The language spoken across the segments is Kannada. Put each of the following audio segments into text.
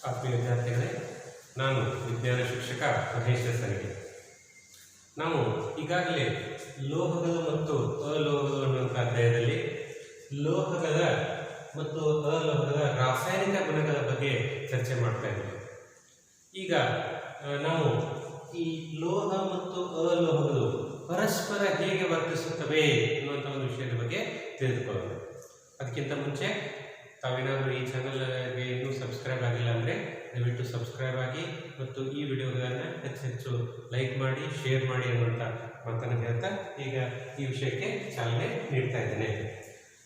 ಆತ್ಮೀಯ ವಿದ್ಯಾರ್ಥಿಗಳೇ, ನಾನು ವಿಜ್ಞಾನ ಶಿಕ್ಷಕ ಮಹೇಶ ಸರಿಗೆ. ನಾವು ಈಗಾಗಲೇ ಲೋಹಗಳು ಮತ್ತು ಅಲೋಹಗಳು ಅನ್ನುವಂಥ ಅಧ್ಯಾಯದಲ್ಲಿ ಲೋಹಗಳ ಮತ್ತು ಅಲೋಹಗಳ ರಾಸಾಯನಿಕ ಗುಣಗಳ ಬಗ್ಗೆ ಚರ್ಚೆ ಮಾಡ್ತಾ ಇದ್ದೀವಿ. ಈಗ ನಾವು ಈ ಲೋಹ ಮತ್ತು ಅಲೋಹಗಳು ಪರಸ್ಪರ ಹೇಗೆ ವರ್ತಿಸುತ್ತವೆ ಅನ್ನುವಂಥ ಒಂದು ವಿಷಯದ ಬಗ್ಗೆ ತಿಳಿದುಕೊಳ್ಳೋಣ. ಅದಕ್ಕಿಂತ ಮುಂಚೆ ತಾವೇನಾದರೂ ಈ ಚಾನಲ್ಗೆ ಇನ್ನೂ ಸಬ್ಸ್ಕ್ರೈಬ್ ಆಗಿಲ್ಲ ಅಂದರೆ ದಯವಿಟ್ಟು ಸಬ್ಸ್ಕ್ರೈಬ್ ಆಗಿ ಮತ್ತು ಈ ವಿಡಿಯೋಗಳನ್ನು ಹೆಚ್ಚು ಲೈಕ್ ಮಾಡಿ, ಶೇರ್ ಮಾಡಿ ಅನ್ನುವಂಥ ಮಾತನ್ನು ಹೇಳ್ತಾ ಈಗ ಈ ವಿಷಯಕ್ಕೆ ಚಾಲನೆ ನೀಡ್ತಾ ಇದ್ದೇನೆ.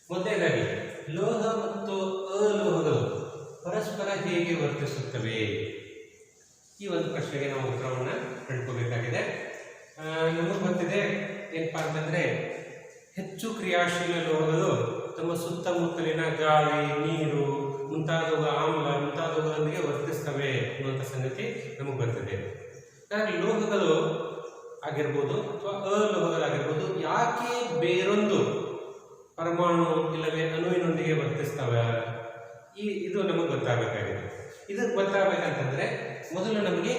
ಮೊದಲನೇದಾಗಿ ಲೋಹ ಮತ್ತು ಅಲೋಹಗಳು ಪರಸ್ಪರ ಹೇಗೆ ವರ್ತಿಸುತ್ತವೆ, ಈ ಒಂದು ಪ್ರಶ್ನೆಗೆ ನಾವು ಉತ್ತರವನ್ನು ಕಂಡುಕೋಬೇಕಾಗಿದೆ. ನಮಗೆ ಗೊತ್ತಿದೆ ಏನಪ್ಪಾ ಅಂತಂದರೆ, ಹೆಚ್ಚು ಕ್ರಿಯಾಶೀಲ ಲೋಹಗಳು ತಮ್ಮ ಸುತ್ತಮುತ್ತಲಿನ ಗಾಳಿ, ನೀರು ಮುಂತಾದವುಗಳ ಆಮ್ಲ ಮುಂತಾದವುಗಳೊಂದಿಗೆ ವರ್ತಿಸ್ತವೆ ಅನ್ನುವಂಥ ಸಂಗತಿ ನಮಗೆ ಗೊತ್ತಿದೆ. ಹಾಗಾಗಿ ಲೋಹಗಳು ಆಗಿರ್ಬೋದು ಅಥವಾ ಅಲೋಹಗಳಾಗಿರ್ಬೋದು ಯಾಕೆ ಬೇರೊಂದು ಪರಮಾಣು ಇಲ್ಲವೇ ಅಣುವಿನೊಂದಿಗೆ ವರ್ತಿಸ್ತವೆ, ಇದು ನಮಗೆ ಗೊತ್ತಾಗಬೇಕಾಗಿದೆ. ಇದಕ್ಕೆ ಗೊತ್ತಾಗಬೇಕಂತಂದ್ರೆ ಮೊದಲು ನಮಗೆ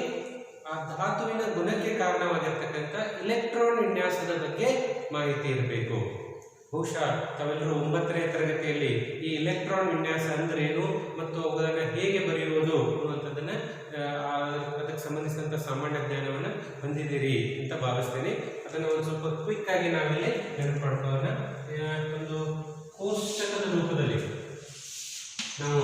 ಆ ಧಾತುವಿನ ಗುಣಕ್ಕೆ ಕಾರಣವಾಗಿರ್ತಕ್ಕಂಥ ಇಲೆಕ್ಟ್ರಾನ್ ವಿನ್ಯಾಸದ ಬಗ್ಗೆ ಮಾಹಿತಿ ಇರಬೇಕು. ಬಹುಶಃ ತಾವೆಲ್ಲರೂ 9ನೇ ತರಗತಿಯಲ್ಲಿ ಈ ಇಲೆಕ್ಟ್ರಾನ್ ವಿನ್ಯಾಸ ಅಂದ್ರೇನು ಮತ್ತು ಅವುಗಳನ್ನು ಹೇಗೆ ಬರೆಯುವುದು ಅನ್ನುವಂಥದ್ದನ್ನು ಅದಕ್ಕೆ ಸಂಬಂಧಿಸಿದಂಥ ಸಾಮಾನ್ಯ ಜ್ಞಾನವನ್ನು ಹೊಂದಿದ್ದೀರಿ ಅಂತ ಭಾವಿಸ್ತೇನೆ. ಅದನ್ನು ಒಂದು ಸ್ವಲ್ಪ ಕ್ವಿಕ್ ಆಗಿ ನಾವಿಲ್ಲಿ ನೆನಪು ಮಾಡ್ಕೊಳ್ಳೋಣ. ಒಂದು ಕೋಷ್ಟಕದ ರೂಪದಲ್ಲಿ ನಾವು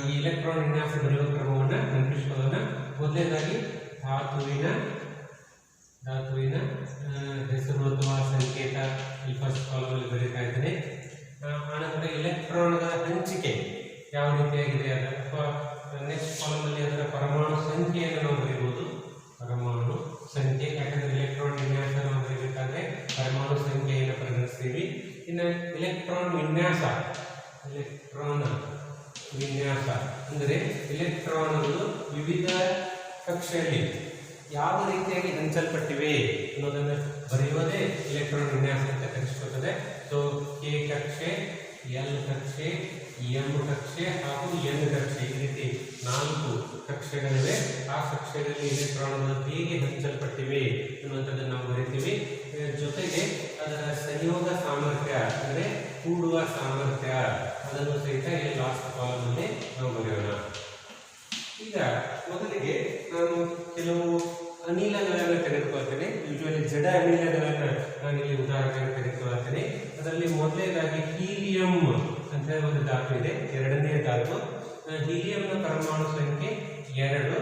ಈ ಇಲೆಕ್ಟ್ರಾನ್ ವಿನ್ಯಾಸ ಬರೆಯುವ ಕ್ರಮವನ್ನು ನೆನಪಿಸಿಕೊಳ್ಳೋಣ. ಮೊದಲನೇದಾಗಿ ಧಾತುವಿನ ಹೆಸರು ಅಥವಾ ಸಂಕೇತ ಈ ಫಸ್ಟ್ ಕಾಲಮಲ್ಲಿ ಬರೀತಾ ಇದ್ದೇನೆ. ಆನಂತರ ಇಲೆಕ್ಟ್ರಾನ್ಗಳ ಹಂಚಿಕೆ ಯಾವ ರೀತಿಯಾಗಿದೆ ಅದ ಅಥವಾ ನೆಕ್ಸ್ಟ್ ಕಾಲಮಲ್ಲಿ ಅದರ ಪರಮಾಣು ಸಂಖ್ಯೆಯನ್ನು ನಾವು ಬರೀಬಹುದು. ಪರಮಾಣು ಸಂಖ್ಯೆ, ಯಾಕಂದರೆ ಇಲೆಕ್ಟ್ರಾನ್ ವಿನ್ಯಾಸ ನಾವು ಬರೀಬೇಕಾದ್ರೆ ಪರಮಾಣು ಸಂಖ್ಯೆಯನ್ನು ಪರಿಗಣಿಸ್ತೀವಿ. ಇನ್ನು ಇಲೆಕ್ಟ್ರಾನ್ ವಿನ್ಯಾಸ ಅಂದರೆ ಇಲೆಕ್ಟ್ರಾನ್ಗಳು ವಿವಿಧ ಕಕ್ಷೆಯಲ್ಲಿ ಯಾವ ರೀತಿಯಾಗಿ ಹಂಚಲ್ಪಟ್ಟಿವೆ ಅನ್ನೋದನ್ನು ಬರೆಯುವುದೇ ಇಲೆಕ್ಟ್ರಾನ್ ವಿನ್ಯಾಸ ಅಂತ ಕರೆಸಿಕೊಳ್ಳುತ್ತದೆ. ಸೊ ಕೆ ಕಕ್ಷೆ, ಎಲ್ ಕಕ್ಷೆ, ಎಂ ಕಕ್ಷೆ ಹಾಗೂ ಎನ್ ಕಕ್ಷೆ, ಈ ರೀತಿ 4 ಕಕ್ಷೆಗಳಿವೆ. ಆ ಕಕ್ಷೆಗಳಲ್ಲಿ ಇಲೆಕ್ಟ್ರಾನ್ಗಳು ಹೇಗೆ ಹಂಚಲ್ಪಟ್ಟಿವೆ ಅನ್ನುವಂಥದ್ದನ್ನು ನಾವು ಬರಿತೀವಿ. ಜೊತೆಗೆ ಅದರ ಸಂಯೋಗ ಸಾಮರ್ಥ್ಯ ಅಂದರೆ ಕೂಡುವ ಸಾಮರ್ಥ್ಯ ಅದನ್ನು ಸಹಿತ ಈ ಲಾಸ್ಟ್ ಕಾಲಮಲ್ಲಿ ನಾವು ಬರೆಯೋಣ. ಈಗ ಮೊದಲಿಗೆ ನಾನು ಕೆಲವು ಅನಿಲಗಳನ್ನು ತೆಗೆದುಕೊಳ್ತೇನೆ. ಯೂಶುವಲಿ ಜಡ ಅನಿಲಗಳನ್ನು ನಾನಿಲ್ಲಿ ಉದಾಹರಣೆಯನ್ನು ತೆಗೆದುಕೊಳ್ತೇನೆ. ಅದರಲ್ಲಿ ಮೊದಲನೇದಾಗಿ ಹೀಲಿಯಂ ಅಂತ ಹೇಳಿ ಒಂದು ಧಾತು ಇದೆ, ಎರಡನೇ ಧಾತು. ಹೀಲಿಯಂನ ಪರಮಾಣು ಸಂಖ್ಯೆ 2.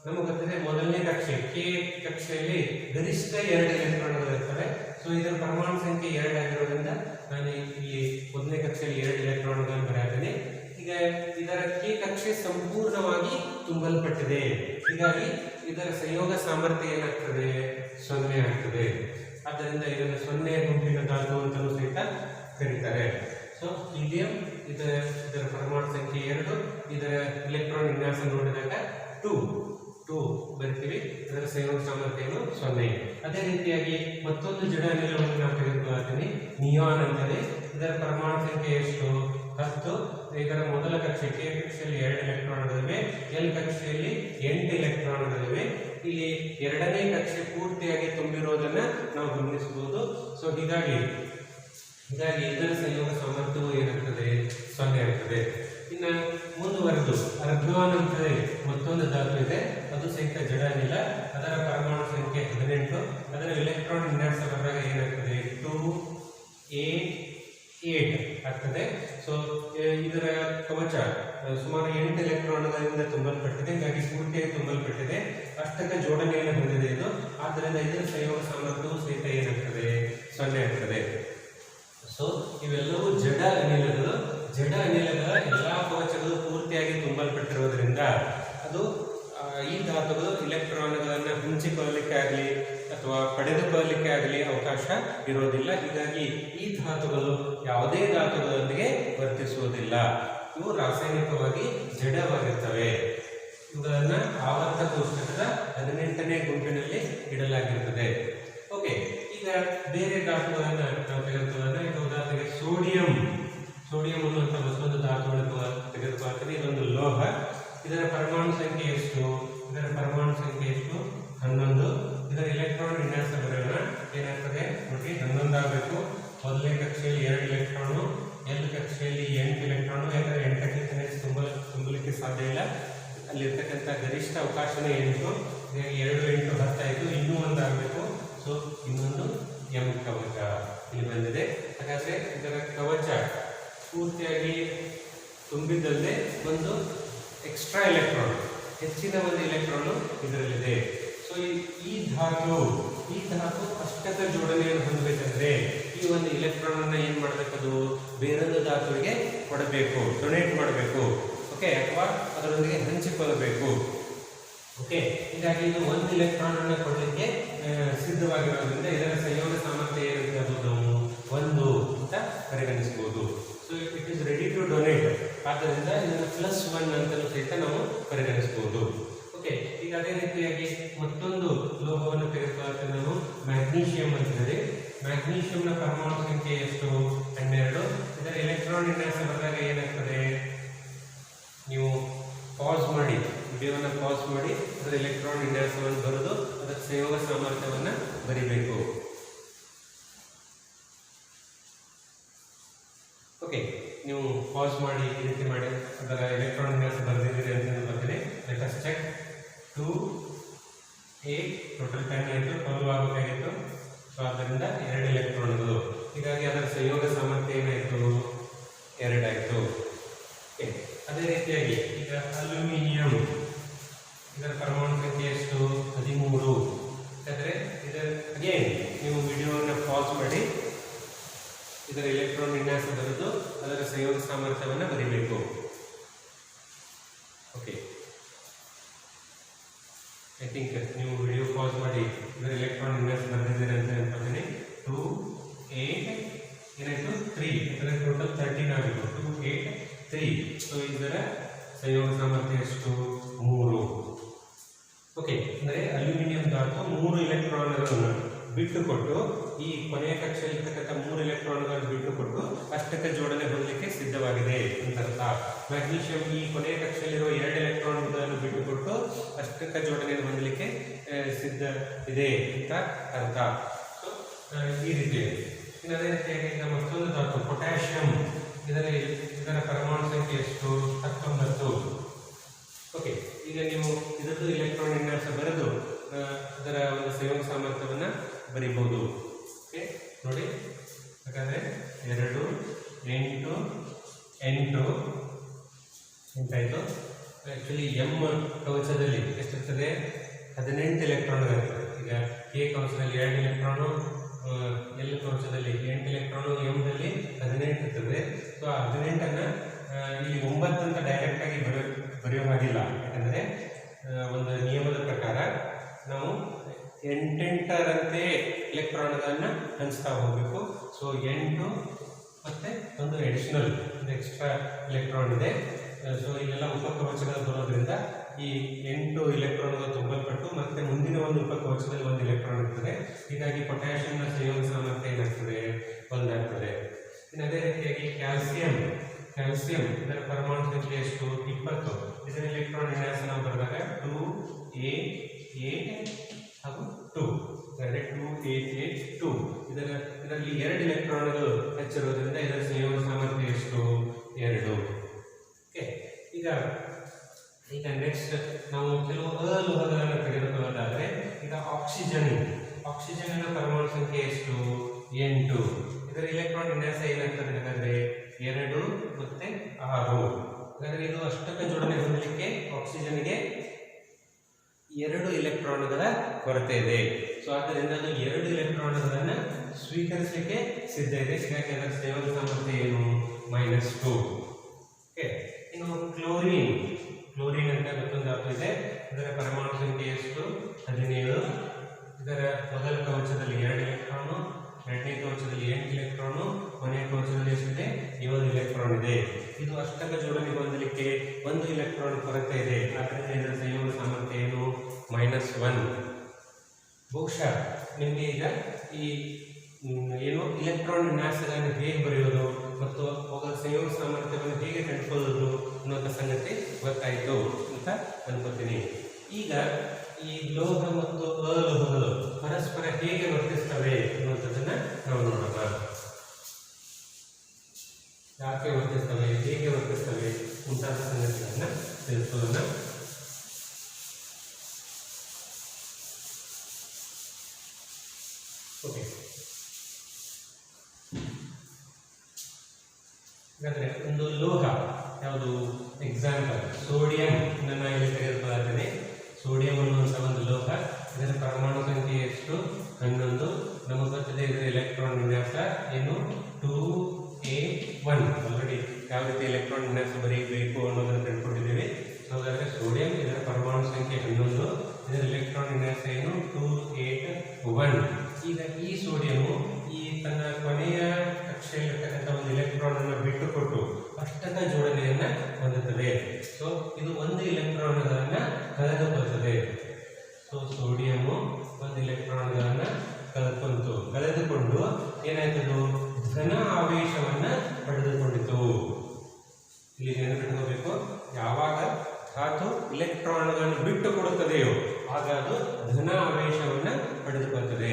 ನಮಗೆ ಗೊತ್ತಿದೆ ಮೊದಲನೇ ಕಕ್ಷೆ ಕೆ ಕಕ್ಷೆಯಲ್ಲಿ ಗರಿಷ್ಠ 2 ಎಲೆಕ್ಟ್ರಾನ್ಗಳು ಇರ್ತವೆ. ಸೊ ಇದರ ಪರಮಾಣು ಸಂಖ್ಯೆ 2 ಆಗಿರೋದ್ರಿಂದ ನಾನು ಇಲ್ಲಿ ಮೊದಲನೇ ಕಕ್ಷೆಯಲ್ಲಿ 2 ಎಲೆಕ್ಟ್ರಾನ್ಗಳನ್ನು ಬರೆಯುತ್ತೇನೆ. ಈಗ ಇದರ ಕೆ ಕಕ್ಷೆ ಸಂಪೂರ್ಣವಾಗಿ ತುಂಬಲ್ಪಟ್ಟಿದೆ. ಹೀಗಾಗಿ ಇದರ ಸಂಯೋಗ ಸಾಮರ್ಥ್ಯ ಏನಾಗ್ತದೆ, 0 ಆಗ್ತದೆ. ಆದ್ದರಿಂದ ಇದನ್ನು 0 ಗುಂಪಿನ ಧಾತು ಅಂತಲೂ ಸಹಿತ ಕರೀತಾರೆ. ಸೊ ಹೀಲಿಯಂ ಇದರ ಪರಮಾಣು ಸಂಖ್ಯೆ 2, ಇದರ ಇಲೆಕ್ಟ್ರಾನ್ ವಿನ್ಯಾಸ ನೋಡಿದಾಗ 2 ಬರ್ತೀವಿ. ಅದರ ಸಂಯೋಗ ಸಾಮರ್ಥ್ಯನು 0. ಅದೇ ರೀತಿಯಾಗಿ ಮತ್ತೊಂದು ಜಡ ಅನಿಲವನ್ನು ನಾವು ತೆಗೆದುಕೊಳ್ತೀನಿ, ನಿಯಾನ್ ಅಂತಲೇ. ಇದರ ಪರಮಾಣು ಸಂಖ್ಯೆ ಎಷ್ಟು, 10. ಇದರ ಮೊದಲ ಕಕ್ಷೆ ಕೆ ಕಕ್ಷೆಯಲ್ಲಿ 2 ಎಲೆಕ್ಟ್ರಾನ್ಗಳಿವೆ, ಎಲ್ ಕಕ್ಷೆಯಲ್ಲಿ 8 ಎಲೆಕ್ಟ್ರಾನ್ಗಳಿವೆ. ಇಲ್ಲಿ ಎರಡನೇ ಕಕ್ಷೆ ಪೂರ್ತಿಯಾಗಿ ತುಂಬಿರೋದನ್ನ ನಾವು ಗಮನಿಸಬಹುದು. ಸೊ ಹೀಗಾಗಿ ಇದರ ಸಂಯೋಗ ಸಾಮರ್ಥ್ಯವು ಏನಾಗ್ತದೆ, 0 ಆಗ್ತದೆ. ಇನ್ನು ಮುಂದುವರೆದು ಅರ್ಗಾನ್ ಅಂತಲೇ ಮತ್ತೊಂದು ಧಾತು ಇದೆ, ಅದು ಸಹಿತ ಜಡ ಅನಿಲ. ಅದರ ಪರಮಾಣು ಸಂಖ್ಯೆ 18. ಅದರ ಇಲೆಕ್ಟ್ರಾನ್ ವಿನ್ಯಾಸ ಬಂದಾಗ ಏನಾಗ್ತದೆ, 2a8 ಆಗ್ತದೆ. ಸೊ ಇದರ ಕವಚ ಸುಮಾರು 8 ಎಲೆಕ್ಟ್ರಾನ್ಗಳಿಂದ ತುಂಬಲ್ಪಟ್ಟಿದೆ. ಹೀಗಾಗಿ ಪೂರ್ತಿಯಾಗಿ ತುಂಬಲ್ಪಟ್ಟಿದೆ. ಅಷ್ಟಕ ಜೋಡಣೆಯನ್ನು ಹೊಂದಿದೆ ಇದು. ಆದ್ದರಿಂದ ಇದರ ಸಂಯೋಗ ಸಾಮರ್ಥ್ಯವು ಸಹಿತ ಏನಾಗ್ತದೆ, 0 ಆಗ್ತದೆ. ಸೊ ಇವೆಲ್ಲವೂ ಜಡ ಅನಿಲಗಳು. ಜಡ ಅನಿಲಗಳ ಎಲ್ಲ ಕವಚಗಳು ಪೂರ್ತಿಯಾಗಿ ತುಂಬಲ್ಪಟ್ಟಿರೋದ್ರಿಂದ ಅದು ಈ ಧಾತುಗಳು ಇಲೆಕ್ಟ್ರಾನ್ಗಳನ್ನು ಹಂಚಿಕೊಳ್ಳಲಿಕ್ಕೆ ಆಗಲಿ ಅಥವಾ ಪಡೆದುಕೊಳ್ಳಲಿಕ್ಕೆ ಆಗಲಿ ಅವಕಾಶ ಇರೋದಿಲ್ಲ. ಹೀಗಾಗಿ ಈ ಧಾತುಗಳು ಯಾವುದೇ ಧಾತುಗಳೊಂದಿಗೆ ವರ್ತಿಸುವುದಿಲ್ಲ. ಇವು ರಾಸಾಯನಿಕವಾಗಿ ಜಡವಾಗಿರ್ತವೆ. ಇವುಗಳನ್ನು ಆವರ್ತ ಕೋಷ್ಟಕದ 18ನೇ ಗುಂಪಿನಲ್ಲಿ ಇಡಲಾಗಿರುತ್ತದೆ. ಓಕೆ, ಈಗ ಬೇರೆ ಧಾತುಗಳನ್ನು ನಾವು ತೆಗೆದುಕೊಳ್ಳೋಣ. ಈಗ ಉದಾಹರಣೆಗೆ ಸೋಡಿಯಂ ಅನ್ನುವಂಥ ಮತ್ತೊಂದು ಧಾತುವನ್ನು ತೆಗೆದುಕೊಳ್ತೀನಿ. ಇದೊಂದು ಲೋಹ. ಇದರ ಪರಮಾಣು ಸಂಖ್ಯೆ ಎಷ್ಟು? ಇದರ ಪರಮಾಣು ಸಂಖ್ಯೆ ಎಷ್ಟು? 11. ಇದರ ಎಲೆಕ್ಟ್ರಾನ್ ವಿನ್ಯಾಸ ಬರೆಯೋಣ. ಏನಾಗ್ತದೆ ನೋಡಿ, 11 ಆಗಬೇಕು. ಮೊದಲನೇ ಕಕ್ಷೆಯಲ್ಲಿ 2 ಎಲೆಕ್ಟ್ರಾನು, L ಕಕ್ಷೆಯಲ್ಲಿ 8 ಎಲೆಕ್ಟ್ರಾನು. ಯಾಕಂದ್ರೆ 8ಕ್ಕಿಂತ ಹೆಚ್ಚು ತುಂಬಲಿಕ್ಕೆ ಸಾಧ್ಯ ಇಲ್ಲ. ಅಲ್ಲಿರ್ತಕ್ಕಂಥ ಗರಿಷ್ಠ ಅವಕಾಶನೇ 8. ಹೀಗಾಗಿ 2 8 10 ಆಯಿತು. ಇನ್ನೂ ಒಂದು ಆಗಬೇಕು. ಸೊ ಇನ್ನೊಂದು M ಕವಚ ಇಲ್ಲಿ ಬಂದಿದೆ. ಹಾಗಾದ್ರೆ ಇದರ ಕವಚ ಪೂರ್ತಿಯಾಗಿ ತುಂಬಿದ್ದಲ್ಲದೆ ಒಂದು ಎಕ್ಸ್ಟ್ರಾ ಎಲೆಕ್ಟ್ರಾನ್, ಹೆಚ್ಚಿನ ಒಂದು ಎಲೆಕ್ಟ್ರಾನ್ ಇದರಲ್ಲಿದೆ. ಸೊ ಈ ಧಾತು ಅಷ್ಟಕ ಜೋಡಣೆಯನ್ನು ಹೊಂದಬೇಕಂದ್ರೆ ಈ ಒಂದು ಎಲೆಕ್ಟ್ರಾನ್ ಅನ್ನ ಏನ್ ಮಾಡಬೇಕದು ಬೇರೊಂದು ಧಾತುವಿಗೆ ಕೊಡಬೇಕು, ಡೊನೇಟ್ ಮಾಡಬೇಕು. ಓಕೆ, ಅಥವಾ ಅದರೊಂದಿಗೆ ಹಂಚಿಕೊಳ್ಳಬೇಕು. ಓಕೆ, ಹೀಗಾಗಿ ಇದು ಒಂದು ಎಲೆಕ್ಟ್ರಾನ್ ಅನ್ನು ಕೊಡಲಿಕ್ಕೆ ಸಿದ್ಧವಾಗಿರೋದ್ರಿಂದ ಇದರ ಸಂಯೋಗ ಸಾಮರ್ಥ್ಯ ಏನಂತ ನಾವು 1 ಅಂತ ಪರಿಗಣಿಸಬಹುದು. So it is ready to donate. ಆದ್ದರಿಂದ ಇದನ್ನು +1 ಅಂತಲೂ ಸಹಿತ ನಾವು ಪರಿಗಣಿಸಬಹುದು. ಓಕೆ, ಈಗ ಅದೇ ರೀತಿಯಾಗಿ ಮತ್ತೊಂದು ಲೋಹವನ್ನು ತೆಗೆದುಕೊಳ್ಳುತ್ತೆ ನಾವು, ಮ್ಯಾಗ್ನೀಷಿಯಂ ಅಂತಿದೆ. ಮ್ಯಾಗ್ನೀಷಿಯಂನ ಪರಮಾಣು ಸಂಖ್ಯೆ ಎಷ್ಟು? 12. ಇದರ ಎಲೆಕ್ಟ್ರಾನ್ ವಿನ್ಯಾಸ ಬಂದಾಗ ಏನಾಗ್ತದೆ, ನೀವು ಪಾಸ್ ಮಾಡಿ, ವಿಡಿಯೋವನ್ನು ಪಾಸ್ ಮಾಡಿ ಅದರ ಎಲೆಕ್ಟ್ರಾನ್ ವಿನ್ಯಾಸವನ್ನು ಬರೆದು ಅದರ ಸಂಯೋಗ ಸಾಮರ್ಥ್ಯವನ್ನು ಬರಿಬೇಕು. ಓಕೆ, ನೀವು ಪಾಸ್ ಮಾಡಿ ಈ ರೀತಿ ಮಾಡಿ ಅದರ ಎಲೆಕ್ಟ್ರಾನ್ ವಿನ್ಯಾಸ ಬರೆದಿದ್ದೀರಿ ಅಂತ ನಾನು ಬರ್ತೀನಿ. Let us check. 2 8 ಟೋಟಲ್ 10 ಆಯಿತು, 12 ಆಗಬೇಕಾಗಿತ್ತು. ಸೊ ಆದ್ದರಿಂದ 2 ಎಲೆಕ್ಟ್ರಾನ್ಗಳು. ಹೀಗಾಗಿ ಅದರ ಸಂಯೋಗ ಸಾಮರ್ಥ್ಯ ಏನಾಯಿತು? 2 ಆಯಿತು. ಓಕೆ, ಅದೇ ರೀತಿಯಾಗಿ ಈಗ ಅಲ್ಯೂಮಿನಿಯಂ, ಇದರ ಪರಮಾಣು ಸಂಖ್ಯೆ ಎಷ್ಟು? 13. ಯಾಕಂದರೆ ಇದರ ಅಗೇನ್ ನೀವು ವಿಡಿಯೋವನ್ನು ಪಾಸ್ ಮಾಡಿ ಇದರ ಎಲೆಕ್ಟ್ರಾನ್ ವಿನ್ಯಾಸ ಬರೆದು ಅದರ ಸಂಯೋಗ ಸಾಮರ್ಥ್ಯವನ್ನು ಬರೀಬೇಕು. ಓಕೆ, ಐ ಥಿಂಕ್ ನೀವು ವಿಡಿಯೋ ಪಾಸ್ ಮಾಡಿ ಇದರ ಎಲೆಕ್ಟ್ರಾನ್ ವಿನ್ಯಾಸ ಬರೆದಿದ್ದೀರಿ ಅಂತ ಅನ್ಕೋತೀನಿ. 2 8 ಏನಾಯಿತು? 3. ಇದರ ಟೋಟಲ್ 13 ಆಗಿತ್ತು. 2 8 3. ಸೊ ಇದರ ಸಂಯೋಗ ಸಾಮರ್ಥ್ಯ ಎಷ್ಟು? 3. ಓಕೆ, ಅಂದರೆ ಅಲ್ಯೂಮಿನಿಯಂ ಧಾತು 3 ಎಲೆಕ್ಟ್ರಾನ್ಗಳನ್ನು ಬಿಟ್ಟುಕೊಟ್ಟು, ಈ ಕೊನೆಯ ಕಕ್ಷೆಯಲ್ಲಿರ್ತಕ್ಕಂಥ 3 ಎಲೆಕ್ಟ್ರಾನ್ಗಳನ್ನು ಬಿಟ್ಟುಕೊಟ್ಟು ಅಷ್ಟಕ ಜೋಡಣೆ ಹೊಂದಲಿಕ್ಕೆ ಸಿದ್ಧವಾಗಿದೆ ಅಂತ ಅರ್ಥ. ಮ್ಯಾಗ್ನೀಷಿಯಂ ಈ ಕೊನೆಯ ಕಕ್ಷೆಯಲ್ಲಿರುವ 2 ಎಲೆಕ್ಟ್ರಾನ್ಗಳನ್ನು ಬಿಟ್ಟುಕೊಟ್ಟು ಅಷ್ಟಕ ಜೋಡಣೆಯನ್ನು ಹೊಂದಲಿಕ್ಕೆ ಸಿದ್ಧ ಇದೆ ಅಂತ ಅರ್ಥ. ಸೊ ಈ ರೀತಿ. ಇನ್ನು ಅದೇ ರೀತಿಯಾಗಿ ಈಗ ಮತ್ತೊಂದು ಧಾತು ಪೊಟ್ಯಾಷಿಯಂ, ಇದರ ಪರಮಾಣು ಸಂಖ್ಯೆ ಎಷ್ಟು? 19. ಓಕೆ, ಈಗ ನೀವು ಇದರದ್ದು ಎಲೆಕ್ಟ್ರಾನ್ ವಿನ್ಯಾಸ ಬರೆದು ಅದರ ಒಂದು ಸಂಯೋಗ ಸಾಮರ್ಥ್ಯವನ್ನು ಬರೀಬಹುದು. ಓಕೆ, ನೋಡಿ, ಯಾಕಂದರೆ 2 8 8 ಎಂಟಾಯಿತು. Actually M ಕವಚದಲ್ಲಿ ಎಷ್ಟಿರ್ತದೆ? 18 ಎಲೆಕ್ಟ್ರಾನ್ಗಳಿರ್ತದೆ. ಈಗ ಕೆ ಕವಚದಲ್ಲಿ 2 ಎಲೆಕ್ಟ್ರಾನು, ಎಲ್ ಕವಚದಲ್ಲಿ 8 ಎಲೆಕ್ಟ್ರಾನು, ಎಮ್ನಲ್ಲಿ 18 ಇರ್ತದೆ. ಸೊ ಆ 18ಅನ್ನು ಇಲ್ಲಿ 9 ಅಂತ ಡೈರೆಕ್ಟಾಗಿ ಬರೆಯೋ ಹಾಗಿಲ್ಲ. ಯಾಕಂದರೆ ಒಂದು ನಿಯಮದ ಪ್ರಕಾರ ನಾವು 8 ಎಲೆಕ್ಟ್ರಾನ್ಗಳನ್ನು ಹಂಚ್ತಾ ಹೋಗಬೇಕು. ಸೊ 8 ಮತ್ತು ಒಂದು ಎಡಿಷನಲ್ ಒಂದು ಎಕ್ಸ್ಟ್ರಾ ಎಲೆಕ್ಟ್ರಾನ್ ಇದೆ. ಸೊ ಇಲ್ಲೆಲ್ಲ ಉಪಕವಚಗಳು ಬರೋದ್ರಿಂದ ಈ 8 ಎಲೆಕ್ಟ್ರಾನ್ಗಳು ತುಂಬಲ್ಪಟ್ಟು ಮತ್ತೆ ಮುಂದಿನ ಒಂದು ಉಪಕವಚದಲ್ಲಿ 1 ಎಲೆಕ್ಟ್ರಾನ್ ಇರ್ತದೆ. ಹೀಗಾಗಿ ಪೊಟ್ಯಾಷಿಯಂನ ಸಂಯೋಗ ಸಾಮರ್ಥ್ಯ ಏನಾಗ್ತದೆ? 1 ಆಗ್ತದೆ. ಇನ್ನು ಅದೇ ರೀತಿಯಾಗಿ ಕ್ಯಾಲ್ಸಿಯಂ ಇದರ ಪರಮಾಣು ಸಂಖ್ಯೆ ಎಷ್ಟು? 20. ಇದರ ಎಲೆಕ್ಟ್ರಾನ್ ವಿನ್ಯಾಸ ನಾವು ಬರೆದಾಗ 2 8 8 ಹಾಗೂ 2. 2 8 8 2. ಇದರಲ್ಲಿ 2 ಎಲೆಕ್ಟ್ರಾನ್ಗಳು ಹೆಚ್ಚಿರೋದ್ರಿಂದ ಇದರ ಸಂಯೋಗ ಸಾಮರ್ಥ್ಯ ಎಷ್ಟು? 2. ಓಕೆ, ಈಗ ನೆಕ್ಸ್ಟ್ ನಾವು ಕೆಲವು ಅಲೋಹಗಳನ್ನು ತೆಗೆದುಕೊಳ್ಳೋದಾದರೆ, ಈಗ ಆಕ್ಸಿಜನ್ನ ಪರಮಾಣು ಸಂಖ್ಯೆ ಎಷ್ಟು? 8. ಇದರ ಎಲೆಕ್ಟ್ರಾನ್ ವಿನ್ಯಾಸ ಏನಾಗ್ತದೆ ಹಾಗಾದರೆ? 2 ಮತ್ತು 6. ಹಾಗಾದರೆ ಇದು ಅಷ್ಟಕ ಜೋಡಣೆ ಹೊಂದಲಿಕ್ಕೆ ಆಕ್ಸಿಜನ್ಗೆ 2 ಎಲೆಕ್ಟ್ರಾನ್ಗಳ ಕೊರತೆ ಇದೆ. ಸೊ ಆದ್ದರಿಂದ ಅದು 2 ಎಲೆಕ್ಟ್ರಾನ್ಗಳನ್ನು ಸ್ವೀಕರಿಸಲಿಕ್ಕೆ ಸಿದ್ಧ ಇದೆ. ಹೀಗಾಗಿ ಅದರ ಸಂಯೋಗ ಸಾಮರ್ಥ್ಯ ಏನು? -2. ಓಕೆ, ಇನ್ನು ಕ್ಲೋರಿನ್ ಅಂತ ಮತ್ತೊಂದು ಧಾತು ಇದೆ. ಇದರ ಪರಮಾಣು ಸಂಖ್ಯೆ ಎಷ್ಟು? 17. ಇದರ ಮೊದಲ ಕವಚದಲ್ಲಿ 2 ಎಲೆಕ್ಟ್ರಾನು, ಎರಡನೇ ಕವಚದಲ್ಲಿ 8 ಎಲೆಕ್ಟ್ರಾನು, ಕೊನೆಯ ಕವಚದಲ್ಲಿ ಎಷ್ಟಿದೆ? 7 ಎಲೆಕ್ಟ್ರಾನ್ ಇದೆ. ಇದು ಅಷ್ಟಕ ಜೋಡಣೆ ಹೊಂದಲಿಕ್ಕೆ 1 ಎಲೆಕ್ಟ್ರಾನ್ ಕೊರತೆ ಇದೆ. ಆದ್ದರಿಂದ ಇದರ ಸಂಯೋಗ ಸಾಮರ್ಥ್ಯ ಏನು? -1. ಬಹುಶಃ ನಿಮಗೆ ಈಗ ಈ ಏನು ಇಲೆಕ್ಟ್ರಾನ್ ವಿನ್ಯಾಸಗಳನ್ನು ಹೇಗೆ ಬರೆಯೋದು ಮತ್ತು ಅವುಗಳ ಸಂಯೋಗ ಸಾಮರ್ಥ್ಯವನ್ನು ಹೇಗೆ ಕಂಡುಕೊಳ್ಳೋದು ಅನ್ನೋಂಥ ಸಂಗತಿ ಗೊತ್ತಾಯಿತು ಅಂತ ಅಂತ ಅನ್ಕೋತೀನಿ. ಈಗ ಈ ಲೋಹ ಮತ್ತು ಅಲೋಹಗಳು ಪರಸ್ಪರ ಹೇಗೆ ವರ್ತಿಸ್ತವೆ ಅನ್ನುವಂಥದ್ದನ್ನ ನಾವು ನೋಡೋಣ. ಯಾಕೆ ವರ್ತಿಸ್ತವೆ, ಹೇಗೆ ವರ್ತಿಸ್ತವೆ ಮುಂತಾದ ಸಂಗತಿಗಳನ್ನ ತಿಳಿಸೋಣ. ಓಕೆ, ಹಾಗಾದ್ರೆ ಒಂದು ಲೋಹ ಯಾವುದು, ಎಕ್ಸಾಂಪಲ್ ಸೋಡಿಯಂ ನನ್ನ ಇಲ್ಲಿ ತೆಗೆದುಕೊಳ್ಳುತ್ತೇನೆ. ಸೋಡಿಯಂ ಅನ್ನುವಂಥ ಒಂದು ಲೋಹ, ಇದರ ಪರಮಾಣು ಸಂಖ್ಯೆ ಎಷ್ಟು, 11. ನಮಗೆ ಗೊತ್ತಿದೆ ಇದರ ಎಲೆಕ್ಟ್ರಾನ್ ವಿನ್ಯಾಸ ಏನು, 2A1. ಆಲ್ರೆಡಿ ಯಾವ ರೀತಿ ಎಲೆಕ್ಟ್ರಾನ್ ವಿನ್ಯಾಸ ಬರೀಬೇಕು ಅನ್ನೋದನ್ನು ತಿಳ್ಕೊಂಡಿದ್ದೀವಿ. ಹಾಗಾದರೆ ಸೋಡಿಯಂ ಇದರ ಪರಮಾಣು ಸಂಖ್ಯೆ 11, ಇದರ ಎಲೆಕ್ಟ್ರಾನ್ ವಿನ್ಯಾಸ ಏನು, 281. ಈಗ ಈ ಸೋಡಿಯಂ ಈ ತನ್ನ ಕೊನೆಯ ಕಕ್ಷೆಯಲ್ಲಿರ್ತಕ್ಕಂಥ ಒಂದು ಎಲೆಕ್ಟ್ರಾನ್ ಅನ್ನು ಬಿಟ್ಟುಕೊಟ್ಟು ಅಷ್ಟಕ ಜೋಡಣೆಯನ್ನ ಹೊಂದುತ್ತದೆ. ಸೊ ಇದು ಒಂದು ಎಲೆಕ್ಟ್ರಾನ್ ಗಳನ್ನ ಕಳೆದುಕೊಳ್ಳುತ್ತದೆ. ಸೊ ಸೋಡಿಯಂ ಒಂದು ಎಲೆಕ್ಟ್ರಾನ್ ಗಳನ್ನ ಕಳೆದುಕೊಂಡು ಏನಾಯ್ತದು, ಘನ ಆವೇಶವನ್ನ ಪಡೆದುಕೊಂಡಿತು. ಇಲ್ಲಿ ನೆನಪಿಟ್ಕೋಬೇಕು, ಯಾವಾಗ ಧಾತು ಎಲೆಕ್ಟ್ರಾನ್ಗಳನ್ನು ಬಿಟ್ಟು ಕೊಡುತ್ತದೆಯೋ ಆಗ ಅದು ಘನ ಆವೇಶವನ್ನ ಪಡೆದುಕೊಳ್ಳುತ್ತದೆ.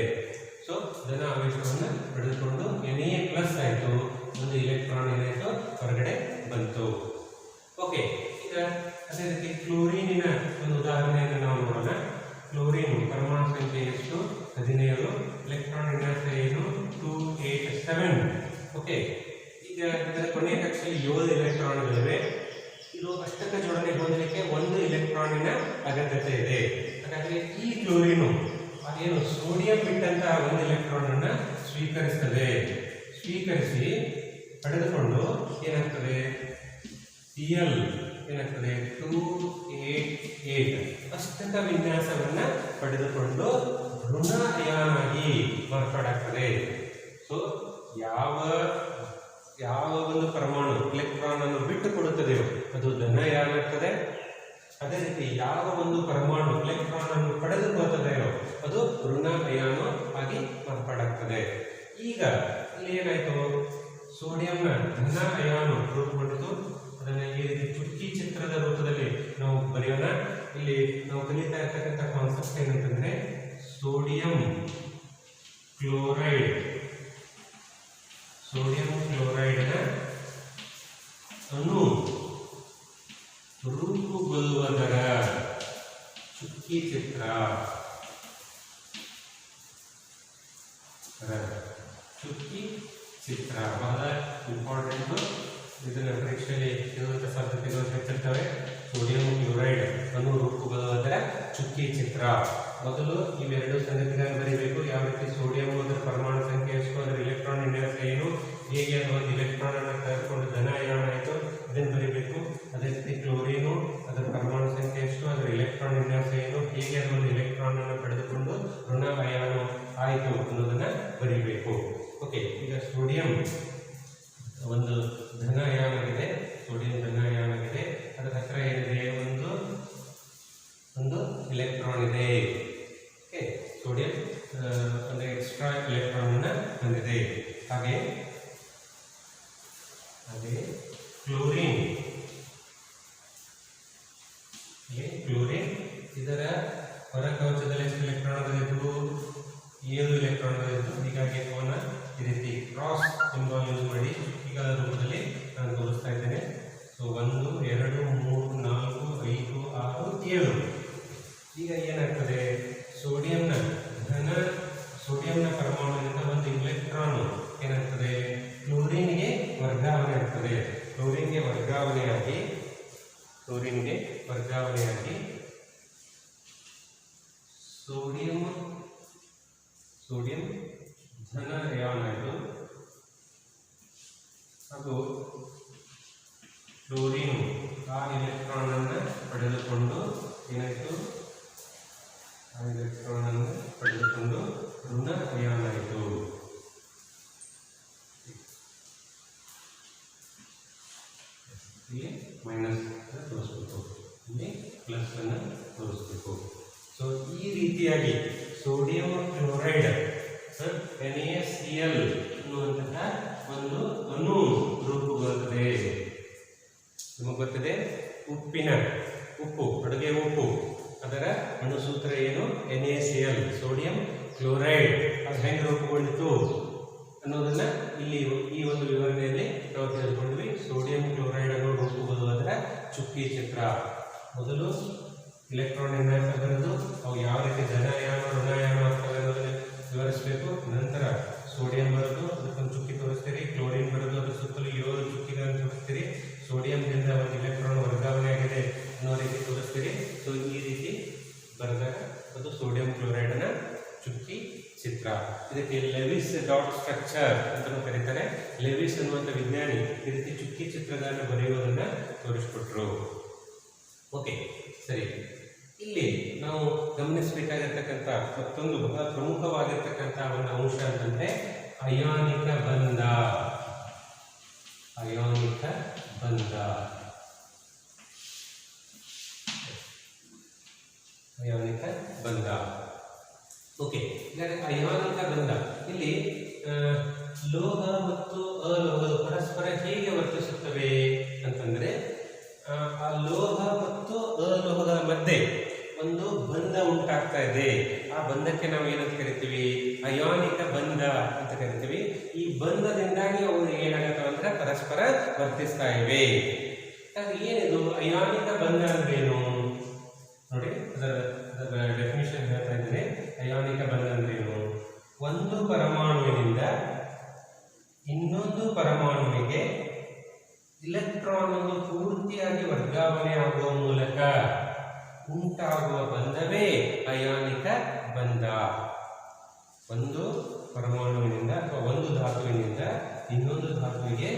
ಸೊ ಘನ ಆವೇಶವನ್ನು ಪಡೆದುಕೊಂಡು Na+ ಆಯಿತು, ಒಂದು ಎಲೆಕ್ಟ್ರಾನ್ ಏನಾಯಿತು ಹೊರಗಡೆ ಬಂತು. ಓಕೆ, ಈಗ ಅದೇ ರೀತಿ ಕ್ಲೋರಿನಿನ ಒಂದು ಉದಾಹರಣೆಯನ್ನು ನಾವು ನೋಡೋಣ. ಕ್ಲೋರಿನ್ ಪರಮಾಣು ಸಂಖ್ಯೆ ಎಷ್ಟು, 17, ಎಲೆಕ್ಟ್ರಾನ್ ವಿನ್ಯಾಸ ಏನು, 287. ಓಕೆ, ಈಗ ಇದರ ಕೊನೆಯ ಕಕ್ಷೆಯಲ್ಲಿ 7 ಎಲೆಕ್ಟ್ರಾನ್ಗಳಿವೆ. ಇದು ಅಷ್ಟಕ ಜೋಡಣೆ ಹೊಂದಲಿಕ್ಕೆ ಒಂದು ಎಲೆಕ್ಟ್ರಾನಿನ ಅಗತ್ಯತೆ ಇದೆ. ಹಾಗಾದರೆ ಈ ಕ್ಲೋರಿನು ಏನು ಸೋಡಿಯಂ ಬಿಟ್ಟಂತಹ ಒಂದು ಎಲೆಕ್ಟ್ರಾನ್ ಅನ್ನ ಸ್ವೀಕರಿಸ್ತದೆ. ಸ್ವೀಕರಿಸಿ ಪಡೆದುಕೊಂಡು ಏನಾಗ್ತದೆ, Cl ಏನಾಗ್ತದೆ 288 ಅಷ್ಟಕ ವಿನ್ಯಾಸವನ್ನ ಪಡೆದುಕೊಂಡು ಋಣ ಅಯಾನ್ ಆಗಿ ಮಾರ್ಪಾಡಾಗ್ತದೆ. ಸೊ ಯಾವ ಒಂದು ಪರಮಾಣು ಎಲೆಕ್ಟ್ರಾನ್ ಅನ್ನು ಬಿಟ್ಟು ಕೊಡುತ್ತದೆಯೋ ಅದು ಧನ ಅಯಾನ್ ಆಗ್ತದೆ. ಅದೇ ರೀತಿ ಯಾವ ಒಂದು ಪರಮಾಣು ಎಲೆಕ್ಟ್ರಾನ್ ಅನ್ನು ಪಡೆದುಕೊಳ್ಳುತ್ತದೆಯೋ ಅದು ಋಣ ಅಯಾನು ಆಗಿ ಮಾರ್ಪಾಡಾಗ್ತದೆ. ಈಗ ಇಲ್ಲಿ ಏನಾಯ್ತು, ಸೋಡಿಯಂನ ಧನ ಅಯಾನು ರೂಪುಗೊಂಡಿತು. ಅದನ್ನು ಈ ರೀತಿ ಚುಕ್ಕಿ ಚಿತ್ರದ ರೂಪದಲ್ಲಿ ನಾವು ಬರೆಯೋಣ. ಇಲ್ಲಿ ನಾವು ಕಲಿತಾ ಇರ್ತಕ್ಕಂಥ ಕಾನ್ಸೆಪ್ಟ್ ಏನಂತಂದ್ರೆ ಸೋಡಿಯಂ ಕ್ಲೋರೈಡ್. ಸೋಡಿಯಂ ಕ್ಲೋರೈಡ್ನ ಅಣು ರೂಪುಗೊಳ್ಳುವುದರ ಚುಕ್ಕಿ ಚಿತ್ರ. ಚುಕ್ಕಿ ಚಿತ್ರ ಬಹಳ ಇಂಪಾರ್ಟೆಂಟ್. ಇದನ್ನ ಪರೀಕ್ಷೆಯಲ್ಲಿ ಇರುವಂತಹ ಸಾಧ್ಯತೆಗಳು ಹೆಚ್ಚಿರ್ತವೆ. ಸೋಡಿಯಂ ಕ್ಲೋರೈಡ್ ಅಣು ರೂಪುಗೊಳ್ಳುವುದರ ಚುಕ್ಕಿ ಚಿತ್ರ. ಮೊದಲು ಇವೆರಡು ಸಂಗತಿಗಳನ್ನು ಬರೀಬೇಕು. ಯಾವ ರೀತಿ ಸೋಡಿಯಂ ಅದರ ಪರಮಾಣು ಸಂಖ್ಯೆ ಎಷ್ಟು, ಅದರ ಎಲೆಕ್ಟ್ರಾನ್ ವಿನ್ಯಾಸ ಏನು, ಹೇಗೆ ಅದು ಒಂದು ಎಲೆಕ್ಟ್ರಾನ್ ಅನ್ನು ಕಳೆದುಕೊಂಡು ಧನ ಅಯಾನ್ ಆಯಿತು, ಇದನ್ನು ಬರೀಬೇಕು. ಅದೇ ರೀತಿ ಕ್ಲೋರಿನು ಅದರ ಪರಮಾಣು ಸಂಖ್ಯೆ ಎಷ್ಟು, ಅದರ ಎಲೆಕ್ಟ್ರಾನ್ ವಿನ್ಯಾಸ ಏನು, ಹೇಗೆ ಅದು ಒಂದು ಎಲೆಕ್ಟ್ರಾನ್ ಅನ್ನು ಪಡೆದುಕೊಂಡು ಋಣ ಅಯಾನು ಆಯಿತು ಅನ್ನೋದನ್ನ ಬರೀಬೇಕು. ಓಕೆ, ಈಗ ಸೋಡಿಯಂ ಒಂದು ಧನ ಅಯಾನ್ ಆಗಿದೆ. ಸೋಡಿಯಂ ಧನ ಅಯಾನ್ ಆಗಿದೆ. ಅದರ ಹತ್ತಿರ ಏನಿದೆ, ಒಂದು ಎಲೆಕ್ಟ್ರಾನ್ ಇದೆ. ಓಕೆ, ಸೋಡಿಯಂ ಒಂದು ಎಕ್ಸ್ಟ್ರಾ ಎಲೆಕ್ಟ್ರಾನ್ ಅನ್ನ ಹೊಂದಿದೆ. ಹಾಗೆ ಕ್ಲೋರಿನ್ ಇದರ ಹೊರ ಕವಚದಲ್ಲಿ ಎಷ್ಟು ಎಲೆಕ್ಟ್ರಾನ್ಗಳಿದ್ದು, 7 ಎಲೆಕ್ಟ್ರಾನ್ಗಳಿದ್ದು. ಹೀಗಾಗಿ ಅವನ್ನ ಈ ರೀತಿ ಕ್ರಾಸ್ ಸಿಂಬಲ್ ಯೂಸ್ ಮಾಡಿ ಚುಕ್ಕಿಗಳ ರೂಪದಲ್ಲಿ ನಾನು ತೋರಿಸ್ತಾ ಇದ್ದೇನೆ. ಸೊ 1, 2, 3, 4, 5, 6, 7. ಈಗ ಏನಾಗ್ತದೆ, ಸೋಡಿಯಂನ ಪರಮಾಣುವಿನಿಂದ ಒಂದು ಎಲೆಕ್ಟ್ರಾನ್ ಏನಾಗ್ತದೆ ಕ್ಲೋರಿನ್ಗೆ ವರ್ಗಾವಣೆ ಆಗ್ತದೆ. ಕ್ಲೋರಿನ್ಗೆ ವರ್ಗಾವಣೆಯಾಗಿ ಸೋಡಿಯಂ ಧನ ಅಯಾನ್ ಆಯಿತು. ಹಾಗೂ ಕ್ಲೋರಿನ್ ಆ ಎಲೆಕ್ಟ್ರಾನ್ ಅನ್ನು ಪಡೆದುಕೊಂಡು ಏನಾಯಿತು, ಆ ಎಲೆಕ್ಟ್ರಾನ್ ಅನ್ನು ಪಡೆದುಕೊಂಡು ಋಣ ಅಯಾನ್ ಆಯಿತು. ಇಲ್ಲಿ ಮೈನಸ್ ತೋರಿಸ್ಬೇಕು, ಇಲ್ಲಿ ಪ್ಲಸ್ ಅನ್ನು ತೋರಿಸ್ಬೇಕು. ಸೊ ಈ ರೀತಿಯಾಗಿ ಸೋಡಿಯಂ ಕ್ಲೋರೈಡ್ NaCl ಅನ್ನುವಂತಹ ಒಂದು ಅಣು ರೂಪುಗೊಳ್ಳುತ್ತದೆ. ನಿಮಗೆ ಗೊತ್ತಿದೆ ಉಪ್ಪು, ಅಡುಗೆ ಉಪ್ಪು, ಅದರ ಅಣುಸೂತ್ರ ಏನು? NaCl, sodium chloride. ಅದು ಹೆಂಗೆ ರೂಪುಗೊಂಡಿತು ಅನ್ನೋದನ್ನ ಇಲ್ಲಿ ಈ ಒಂದು ವಿವರಣೆಯಲ್ಲಿ ನಾವು ತಿಳಿದುಕೊಂಡ್ವಿ. ಸೋಡಿಯಂ ಕ್ಲೋರೈಡ್ ಅನ್ನು ರೂಪುಗೊಳ್ಳುವುದರ ಚುಕ್ಕಿ ಚಿತ್ರ. ಮೊದಲು ಇಲೆಕ್ಟ್ರಾನ್ ವಿನ್ಯಾಸ ಬರೆದು ಅವು ಯಾವ ರೀತಿ ಧನಾಯಾನ ಋಣಾಯಾನ ಆಗ್ತವೆ ಅನ್ನೋದನ್ನ ವಿವರಿಸಬೇಕು. ನಂತರ ಸೋಡಿಯಂ ಬರೆದು ಅದಕ್ಕೊಂದು ಚುಕ್ಕಿ ತೋರಿಸ್ತೀರಿ, ಕ್ಲೋರಿನ್ ಬರೆದು ಅದ್ರ ಸುತ್ತಲೂ 7 ಚುಕ್ಕಿಗಳನ್ನು ತೋರಿಸ್ತೀರಿ, ಸೋಡಿಯಂದಿಂದ ಒಂದು ಇಲೆಕ್ಟ್ರಾನ್ ವರ್ಗಾವಣೆ ಆಗಿದೆ ಅನ್ನೋ ರೀತಿ ತೋರಿಸ್ತೀರಿ. ಸೊ ಈ ರೀತಿ ಬರೆದಾಗ ಅದು ಸೋಡಿಯಂ ಕ್ಲೋರೈಡ್ನ ಚುಕ್ಕಿ ಚಿತ್ರ. ಇದಕ್ಕೆ ಲೆವಿಸ್ ಡಾಟ್ ಸ್ಟ್ರಕ್ಚರ್ ಅಂತಲೂ ಕರೀತಾರೆ. ಲೆವಿಸ್ ಅನ್ನುವಂಥ ವಿಜ್ಞಾನಿ ಈ ರೀತಿ ಚುಕ್ಕಿ ಚಿತ್ರಗಳನ್ನು ಬರೆಯುವುದನ್ನು ತೋರಿಸ್ಕೊಟ್ರು. ಓಕೆ, ಸರಿ. ಇಲ್ಲಿ ನಾವು ಗಮನಿಸಬೇಕಾಗಿರ್ತಕ್ಕಂಥ ಮತ್ತೊಂದು ಬಹಳ ಪ್ರಮುಖವಾಗಿರ್ತಕ್ಕಂಥ ಒಂದು ಅಂಶ ಅಂತಂದ್ರೆ ಅಯಾನಿಕ ಬಂಧ. ಅಯಾನಿಕ ಬಂಧ, ಅಯಾನಿಕ ಬಂಧ. ಓಕೆ, ಅಯಾನಿಕ ಬಂಧ ಇಲ್ಲಿ ಲೋಹ ಮತ್ತು ಅಲೋಹಗಳು ಪರಸ್ಪರ ಹೇಗೆ ವರ್ತಿಸುತ್ತವೆ ಅಂತಂದ್ರೆ ಆ ಲೋಹ ಮತ್ತು ಅಲೋಹಗಳ ಮಧ್ಯೆ ಒಂದು ಬಂಧ ಉಂಟಾಗ್ತಾ ಇದೆ. ಆ ಬಂಧಕ್ಕೆ ನಾವು ಏನಂತ ಕರಿತೀವಿ? ಅಯಾನಿಕ ಬಂಧ ಅಂತ ಕರಿತೀವಿ. ಈ ಬಂಧದಿಂದಾಗಿ ಅವು ಏನಾಗತ್ತವೆ ಅಂದ್ರೆ ಪರಸ್ಪರ ವರ್ತಿಸ್ತಾ ಇವೆ. ಏನಿದು ಅಯಾನಿಕ ಬಂಧ ಅಂದ್ರೆ ಏನು ನೋಡಿ, ಅದರ ಡೆಫಿನಿಷನ್ ಹೇಳ್ತಾ ಇದ್ದೇನೆ. ಅಯಾನಿಕ ಬಂಧ ಅಂದ್ರೆ ಏನು? ಒಂದು ಪರಮಾಣುವಿನಿಂದ ಇನ್ನೊಂದು ಪರಮಾಣುವಿಗೆ ಇಲೆಕ್ಟ್ರಾನ್ ಅನ್ನು ಪೂರ್ತಿಯಾಗಿ ವರ್ಗಾವಣೆ ಆಗುವ ಮೂಲಕ ಉಂಟಾಗುವ ಬಂಧವೇ ಅಯಾನಿಕ ಬಂಧ. ಒಂದು ಪರಮಾಣುವಿನಿಂದ ಅಥವಾ ಒಂದು ಧಾತುವಿನಿಂದ ಇನ್ನೊಂದು ಧಾತುವಿಗೆ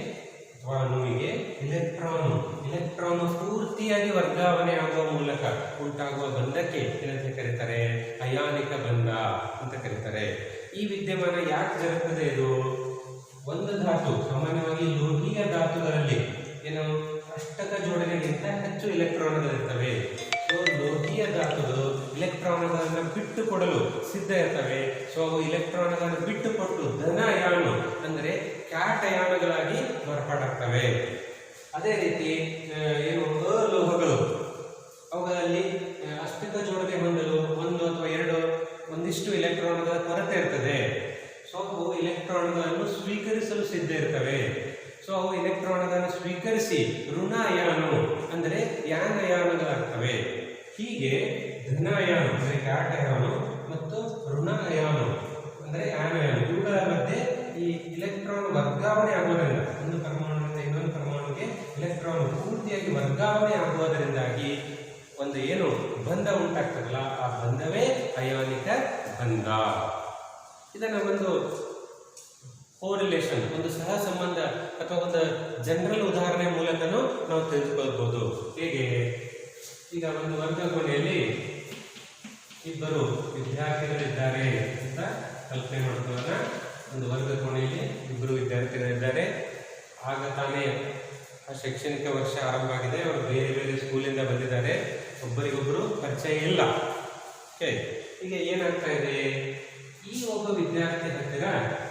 ಅಥವಾ ಅಣುವಿಗೆ ಇಲೆಕ್ಟ್ರಾನ್ ಪೂರ್ತಿಯಾಗಿ ವರ್ಗಾವಣೆ ಆಗುವ ಮೂಲಕ ಉಂಟಾಗುವ ಬಂಧಕ್ಕೆ ಏನಂತ ಕರೀತಾರೆ? ಅಯಾನಿಕ ಬಂಧ ಅಂತ ಕರೀತಾರೆ. ಈ ವಿದ್ಯಮಾನ ಯಾಕೆ ಜರುಗುತ್ತದೆ? ಇದು ಒಂದು ಧಾತು, ಸಾಮಾನ್ಯವಾಗಿ ಲೋಹೀಯ ಧಾತುಗಳಲ್ಲಿ ಏನು ಅಷ್ಟಕ ಜೋಡಣೆಗಿಂತ ಹೆಚ್ಚು ಇಲೆಕ್ಟ್ರಾನ್ಗಳಿರ್ತವೆ. ಸೊ ಲೋಹೀಯ ಧಾತುಗಳು ಇಲೆಕ್ಟ್ರಾನ್ಗಳನ್ನು ಬಿಟ್ಟು ಕೊಡಲು ಸಿದ್ಧ ಇರ್ತವೆ. ಸೊ ಅವು ಇಲೆಕ್ಟ್ರಾನ್ಗಳನ್ನು ಬಿಟ್ಟು ಕೊಟ್ಟು ಧನಾಯಾನು ಅಂದರೆ ಕ್ಯಾಟಯಾನುಗಳಾಗಿ ಮಾರ್ಪಾಡಾಗ್ತವೆ. ಅದೇ ರೀತಿ ಏನು ಅಲೋಹಗಳು, ಅವುಗಳಲ್ಲಿ ಅಷ್ಟಕ ಜೋಡಣೆ ಹೊಂದಲು ಒಂದು ಅಥವಾ ಎರಡು ಒಂದಿಷ್ಟು ಇಲೆಕ್ಟ್ರಾನ್ಗಳ ಕೊರತೆ ಇರ್ತದೆ. ಸೊ ಅವು ಇಲೆಕ್ಟ್ರಾನ್ಗಳನ್ನು ಸ್ವೀಕರಿಸಲು ಸಿದ್ಧ ಇರ್ತವೆ. ಸೊ ಅವು ಇಲೆಕ್ಟ್ರಾನ್ಗಳನ್ನು ಸ್ವೀಕರಿಸಿ ಋಣಾಯಾನು ಅಂದರೆ ಯಾನಯಾನಗಳಾಗ್ತವೆ. ಹೀಗೆ ಧನಾಯಾನು ಅಂದರೆ ಕ್ಯಾಟಯಾನು ಮತ್ತು ಋಣಾಯಾನು ಅಂದರೆ ಯಾನಯಾನು ಇವುಗಳ ಮಧ್ಯೆ ಈ ಇಲೆಕ್ಟ್ರಾನ್ ವರ್ಗಾವಣೆ ಆಗುವುದರಿಂದ, ಒಂದು ಪರಮಾಣುವಿಂದ ಇನ್ನೊಂದು ಪರಮಾಣುವಿಗೆ ಇಲೆಕ್ಟ್ರಾನ್ ಪೂರ್ತಿಯಾಗಿ ವರ್ಗಾವಣೆ ಆಗುವುದರಿಂದಾಗಿ ಒಂದು ಏನು ಬಂಧ ಉಂಟಾಗ್ತದಲ್ಲ, ಆ ಬಂಧವೇ ಅಯಾನಿಕ ಬಂಧ. ಇದನ್ನ ಒಂದು ಕೋರಿಲೇಷನ್, ಒಂದು ಸಹ ಸಂಬಂಧ ಅಥವಾ ಒಂದು ಜನರಲ್ ಉದಾಹರಣೆ ಮೂಲಕನೂ ನಾವು ತಿಳಿದುಕೊಳ್ಬಹುದು. ಹೇಗೆ? ಈಗ ಒಂದು ವರ್ಗ ಕೋಣೆಯಲ್ಲಿ ಇಬ್ಬರು ವಿದ್ಯಾರ್ಥಿಗಳಿದ್ದಾರೆ ಅಂತ ಕಲ್ಪನೆ ಮಾಡ್ಕೊಳ್ಳೋಣ. ಒಂದು ವರ್ಗ ಕೋಣೆಯಲ್ಲಿ ಇಬ್ಬರು ವಿದ್ಯಾರ್ಥಿಗಳಿದ್ದಾರೆ. ಆಗ ತಾನೇ ಆ ಶೈಕ್ಷಣಿಕ ವರ್ಷ ಆರಂಭ ಆಗಿದೆ. ಅವರು ಬೇರೆ ಬೇರೆ ಸ್ಕೂಲಿಂದ ಬಂದಿದ್ದಾರೆ. ಒಬ್ಬರಿಗೊಬ್ಬರು ಪರಿಚಯ ಇಲ್ಲ. ಓಕೆ, ಈಗ ಏನಾಗ್ತಾ ಇದೆ? ಈ ಒಬ್ಬ ವಿದ್ಯಾರ್ಥಿ ಹತ್ತಿರ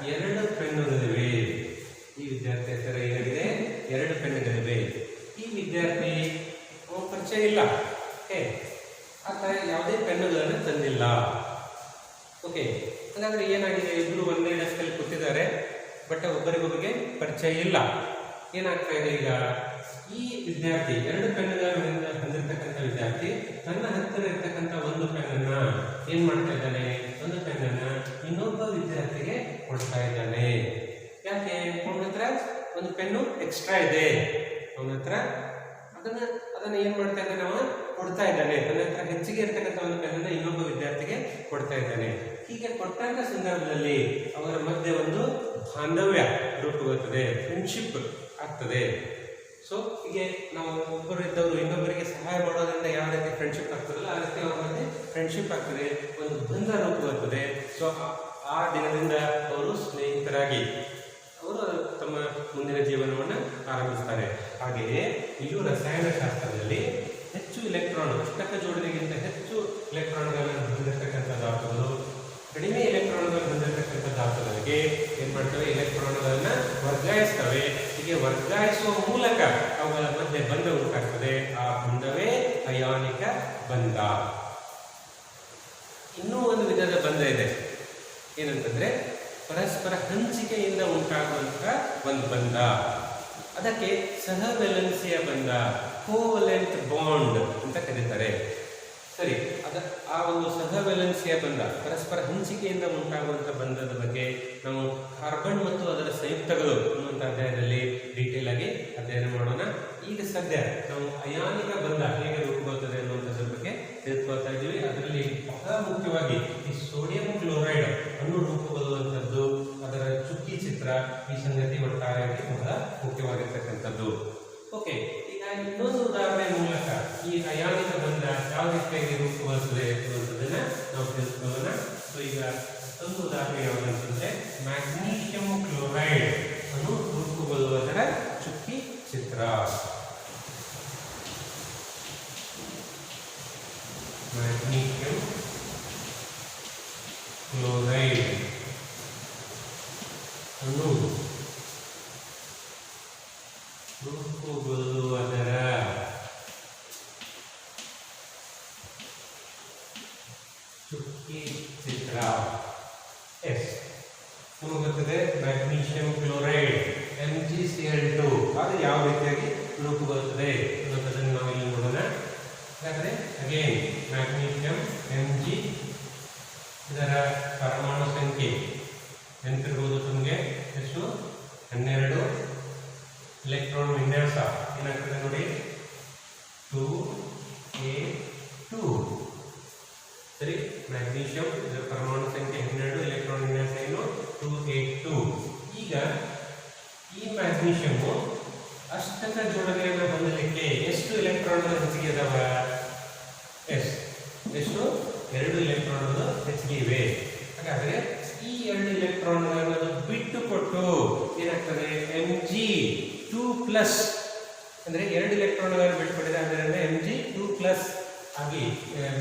2 ಪೆನ್ನುಗಳಿವೆ. ಈ ವಿದ್ಯಾರ್ಥಿ ಹತ್ತಿರ ಏನಾಗಿದೆ? 2 ಪೆನ್ನುಗಳಿವೆ. ಈ ವಿದ್ಯಾರ್ಥಿ ಪರಿಚಯ ಇಲ್ಲ. ಓಕೆ, ಆತ ಯಾವುದೇ ಪೆನ್ನುಗಳನ್ನು ತಂದಿಲ್ಲ. ಓಕೆ, ಹಾಗಾದ್ರೆ ಏನಾಗಿದೆ? ಇಬ್ಬರು ಒಂದೇ ಡೆಸ್ಕಲ್ಲಿ ಕೂತಿದ್ದಾರೆ, ಬಟ್ ಒಬ್ಬರಿಗೊಬ್ಬರಿಗೆ ಪರಿಚಯ ಇಲ್ಲ. ಏನಾಗ್ತಾ ಇದೆ? ಈಗ ಈ ವಿದ್ಯಾರ್ಥಿ 2 ಪೆನ್ನುಗಳನ್ನು ಹೊಂದಿರತಕ್ಕಂಥ ವಿದ್ಯಾರ್ಥಿ ತನ್ನ ಹತ್ತಿರ ಇರ್ತಕ್ಕಂಥ ಒಂದು ಪೆನ್ನನ್ನ ಏನ್ ಮಾಡ್ತಾ ಇದ್ದಾನೆ? ಒಂದು ಪೆನ್ನನ್ನ ಇನ್ನೊಬ್ಬ ವಿದ್ಯಾರ್ಥಿಗೆ ಕೊಡ್ತಾ ಇದ್ದಾನೆ. ಯಾಕೆ? ಅವನ ಹತ್ರ ಒಂದು ಪೆನ್ನು ಎಕ್ಸ್ಟ್ರಾ ಇದೆ. ಅವನ ಹತ್ರ ಅದನ್ನ ಏನ್ ಮಾಡ್ತಾ ಇದ್ದಾನೆ? ಅವನು ಕೊಡ್ತಾ ಇದ್ದಾನೆ. ತನ್ನ ಹತ್ರ ಹೆಚ್ಚಿಗೆ ಇರ್ತಕ್ಕಂಥ ಒಂದು ಪೆನ್ನನ್ನ ಇನ್ನೊಬ್ಬ ವಿದ್ಯಾರ್ಥಿಗೆ ಕೊಡ್ತಾ ಇದ್ದಾನೆ. ಹೀಗೆ ಕೊಟ್ಟಂತ ಸಂದರ್ಭದಲ್ಲಿ ಅವರ ಮಧ್ಯೆ ಒಂದು ಬಾಂಧವ್ಯ ರೂಪುಗೊಳ್ಳುತ್ತದೆ, ಫ್ರೆಂಡ್ಶಿಪ್ ಆಗ್ತದೆ. ಸೊ ಹೀಗೆ ನಾವು ಒಬ್ಬರು ಇದ್ದವರು ಇನ್ನೊಬ್ಬರಿಗೆ ಸಹಾಯ ಮಾಡೋದ್ರಿಂದ ಯಾವ ರೀತಿ ಫ್ರೆಂಡ್ಶಿಪ್ ಆಗ್ತದಲ್ಲ, ಆ ರೀತಿ ಅವರ ಮಧ್ಯೆ ಫ್ರೆಂಡ್ಶಿಪ್ ಆಗ್ತದೆ, ಒಂದು ಬಂಧ ರೂಪುಗೊಳ್ಳುತ್ತದೆ. ಸೊ ಆ ದಿನದಿಂದ ಅವರು ಸ್ನೇಹಿತರಾಗಿ ಅವರು ತಮ್ಮ ಮುಂದಿನ ಜೀವನವನ್ನು ಆರಂಭಿಸ್ತಾರೆ. ಹಾಗೆಯೇ ಇಲ್ಲೂ ರಸಾಯನಶಾಸ್ತ್ರದಲ್ಲಿ ಹೆಚ್ಚು ಇಲೆಕ್ಟ್ರಾನ್, ಅಷ್ಟಕ ಜೋಡಣೆಗಿಂತ ಹೆಚ್ಚು ಇಲೆಕ್ಟ್ರಾನ್ಗಳನ್ನು ಹೊಂದಿರತಕ್ಕಂಥ ಧಾತುಗಳು ಕಡಿಮೆ ಇಲೆಕ್ಟ್ರಾನ್ಗಳನ್ನು ಹೊಂದಿರತಕ್ಕಂಥ ಧಾತುಗಳಿಗೆ ಏನ್ ಮಾಡ್ತವೆ? ಇಲೆಕ್ಟ್ರಾನ್ಗಳನ್ನು ವರ್ಗಾಯಿಸ್ತವೆ. ಹೀಗೆ ವರ್ಗಾಯಿಸುವ ಮೂಲಕ ಅವುಗಳ ಮಧ್ಯೆ ಬಂಧ ಉಂಟಾಗ್ತದೆ. ಆ ಬಂಧವೇ ಅಯಾನಿಕ ಬಂಧ. ಇನ್ನೂ ಒಂದು ವಿಧದ ಬಂಧ ಇದೆ, ಏನಂತಂದ್ರೆ ಪರಸ್ಪರ ಹಂಚಿಕೆಯಿಂದ ಉಂಟಾಗುವಂತಹ ಒಂದು ಬಂಧ. ಅದಕ್ಕೆ ಸಹವೆಲೆನ್ಸಿಯ ಬಂಧ, ಕೋವಲೆಂಟ್ ಬಾಂಡ್ ಅಂತ ಕರೀತಾರೆ. ಸರಿ, ಆ ಒಂದು ಸಹವೆಲೆನ್ಸಿಯ ಬಂಧ, ಪರಸ್ಪರ ಹಂಚಿಕೆಯಿಂದ ಉಂಟಾಗುವಂತಹ ಬಂಧದ ಬಗ್ಗೆ ನಾವು ಕಾರ್ಬನ್ ಮತ್ತು ಅದರ ಸಂಯುಕ್ತಗಳು ಅನ್ನುವಂಥ ಅಧ್ಯಾಯದಲ್ಲಿ ಡೀಟೇಲ್ ಆಗಿ ಅಧ್ಯಯನ ಮಾಡೋಣ. ಈಗ ಸದ್ಯ ನಾವು ಅಯಾನಿಕ ಬಂಧ ಹೇಗೆ ರೂಪುಗೊಳ್ಳುತ್ತದೆ ಅನ್ನುವಂಥದ್ರ ಬಗ್ಗೆ ತಿಳ್ಕೊಳ್ತಾ ಇದ್ದೀವಿ. ಅದರಲ್ಲಿ ಬಹಳ ಮುಖ್ಯವಾಗಿ ಈ ಸೋಡಿಯಂ ಕ್ಲೋರೈಡ್ ಅನ್ನು ರೂಪುಗೊಳ್ಳುವಂಥದ್ದು, ಅದರ ಚುಕ್ಕಿ ಚಿತ್ರ, ಈ ಸಂಗತಿ ಒಟ್ಟಾರೆಯಾಗಿ ಬಹಳ ಮುಖ್ಯವಾಗಿರ್ತಕ್ಕಂಥದ್ದು. ಓಕೆ, ಈಗ ಇನ್ನೊಂದು ಉದಾಹರಣೆ ಮೂಲಕ ಈ ಅಯಾನಿಕ ಬಂಧ ಯಾವ ರೀತಿಯಾಗಿ ರೂಪುಗೊಳ್ಳುತ್ತದೆ ಅನ್ನುವಂಥದ್ದನ್ನ ನಾವು ತಿಳ್ಕೊಳ್ಳೋಣ. ಸೊ ಈಗ ಒಂದು ಉದಾಹರಣೆ ಯಾವುದಂತಂದ್ರೆ ಮ್ಯಾಗ್ನೀಷಿಯಂ ಕ್ಲೋರೈಡ್ ಅನ್ನು ರೂಪುಗೊಳ್ಳುವುದರ ಚುಕ್ಕಿ ಚಿತ್ರ. ಮ್ಯಾಗ್ನೀಷಿಯಂ ಕ್ಲೋರೈಡ್ ಅನ್ನು ರೂಪುಗೊಳ್ಳುವುದರ ಚುಕ್ಕಿ ಚಿತ್ರ. ಎಸ್, ನಮಗೆ ಗೊತ್ತಿದೆ ಮ್ಯಾಗ್ನೀಷಿಯಂ ಕ್ಲೋರೈಡ್ MgCl2 ಅದು ಯಾವ ರೀತಿಯಾಗಿ ರೂಪುಗೊಳ್ಳುತ್ತದೆ ಅನ್ನೋದನ್ನು ನಾವು ಇಲ್ಲಿ ನೋಡೋಣ. ಹಾಗಾದ್ರೆ ಅಗೇನ್ ಮ್ಯಾಗ್ನೀಷಿಯಂ Mg, ಇದರ ಪರಮಾಣು ಸಂಖ್ಯೆ ನೆನಪಿರ್ಬೋದು ನಿಮಗೆ, ಎಷ್ಟು? 12. ಎಲೆಕ್ಟ್ರಾನ್ ವಿನ್ಯಾಸ ಏನಾಗ್ತದೆ ನೋಡಿ, 2a2. ಸರಿ, ಮ್ಯಾಗ್ನೀಷಿಯಂ ಇದರ ಪರಮಾಣು ಸಂಖ್ಯೆ 12, ಎಲೆಕ್ಟ್ರಾನ್ ವಿನ್ಯಾಸ ಏನು? 2a2. ಈಗ ಈ ಮ್ಯಾಗ್ನೀಷಿಯಂ ಅಷ್ಟಕ ಜೋಡಣೆಯನ್ನು ಹೊಂದಲಿಕ್ಕೆ ಎಷ್ಟು ಎಲೆಕ್ಟ್ರಾನ್ಗಳು ಹೆಚ್ಚಿಗೆ ಇದಾವ? ಎಷ್ಟು? 2 ಎಲೆಕ್ಟ್ರಾನ್ಗಳು ಹೆಚ್ಚಿಗೆ ಇವೆ. ಹಾಗಾದ್ರೆ ಈ 2 ಎಲೆಕ್ಟ್ರಾನ್ಗಳನ್ನು ಬಿಟ್ಟು ಕೊಟ್ಟು ಏನಾಗ್ತದೆ? Mg2+ ಅಂದ್ರೆ 2 ಎಲೆಕ್ಟ್ರಾನ್ಗಳನ್ನು ಬಿಟ್ಟುಕೊಟ್ಟಿದೆ, ಅದರಿಂದ Mg2+ ಆಗಿ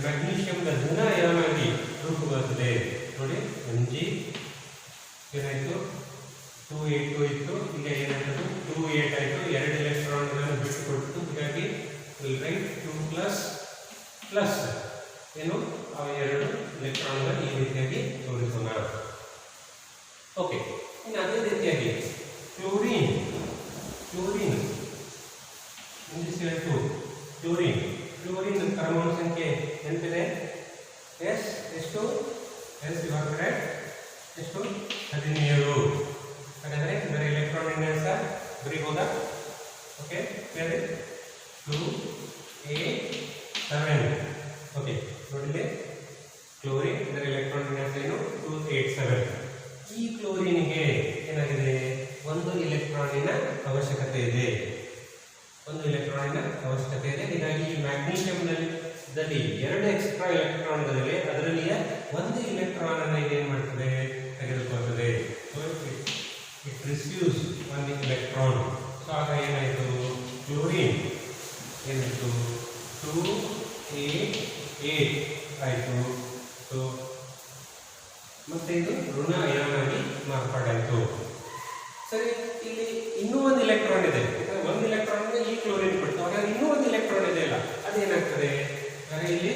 ಮ್ಯಾಗ್ನೀಷಿಯಂನ ಧನ ಅಯಾನ್ ಆಗಿ ರೂಪುಗೊಳ್ಳುತ್ತದೆ. ನೋಡಿ, Mg ಏನಾಯ್ತು? 2a2 ಇತ್ತು, ಈಗ ಏನಾಯ್ತು? 2a8 ಆಯಿತು. 2 ಎಲೆಕ್ಟ್ರಾನ್ಗಳನ್ನು ಬಿಟ್ಟುಕೊಟ್ಟು, ಹೀಗಾಗಿ 2++ ಏನು ಆ 2 ಎಲೆಕ್ಟ್ರಾನ್ಗಳು ಈ ರೀತಿಯಾಗಿ ತೋರಿಸೋಣ. ಓಕೆ, ಇನ್ನು ಅದೇ ರೀತಿಯಾಗಿ ಕ್ಲೋರಿನ್ MgCl2 ಕ್ಲೋರಿನ್ ಪರಮಾಣು ಸಂಖ್ಯೆ ಎಂತಿದೆ? ಎಷ್ಟು? ಇವಾಗ ಕಡೆ ಎಷ್ಟು? 17. ಹಾಗಾದ್ರೆ ಇದರ ಎಲೆಕ್ಟ್ರಾನ್ ವಿನ್ಯಾಸ ಬರೀಬಹುದಾ? ಓಕೆ, ಹೇಳಿ 2a7. ಓಕೆ, ನೋಡಿದೆ ಕ್ಲೋರಿನ್ ಇದರ ಎಲೆಕ್ಟ್ರಾನ್ ವಿನ್ಯಾಸ ಏನು? 287. ಈ ಕ್ಲೋರಿನ್ಗೆ ಏನಾಗಿದೆ? 1 ಎಲೆಕ್ಟ್ರಾನಿನ ಅವಶ್ಯಕತೆ ಇದೆ. ಹೀಗಾಗಿ ಈ ಮ್ಯಾಗ್ನೀಷಿಯಂನಲ್ಲಿ 2 ಎಕ್ಸ್ಟ್ರಾ ಎಲೆಕ್ಟ್ರಾನ್ಗಳಿವೆ, ಅದರಲ್ಲಿ 1 ಎಲೆಕ್ಟ್ರಾನ್ ಅನ್ನು ಏನು ಮಾಡ್ತದೆ? ತೆಗೆದುಕೊಳ್ಳುತ್ತದೆ. So it receives 1 electron. So ಆಗ ಏನಾಯಿತು? ಕ್ಲೋರಿನ್ ಏನಾಯಿತು? 2a8 ಆಯಿತು. ಸೊ ಮತ್ತೆ ಇದು ಋಣ ಅಯಾನ್ ಆಗಿ ಮಾರ್ಪಾಡಾಯಿತು. ಸರಿ, ಇಲ್ಲಿ ಇನ್ನೂ 1 ಎಲೆಕ್ಟ್ರಾನ್ ಇದೆ. 1 ಎಲೆಕ್ಟ್ರಾನ್ ಈ ಕ್ಲೋರಿನ್ ಕೊಡ್ತು, ಹಾಗಾಗಿ ಇನ್ನೂ 1 ಎಲೆಕ್ಟ್ರಾನ್ ಇದೆ ಅಲ್ಲ, ಅದೇನಾಗ್ತದೆ? ಹಾಗೆ ಇಲ್ಲಿ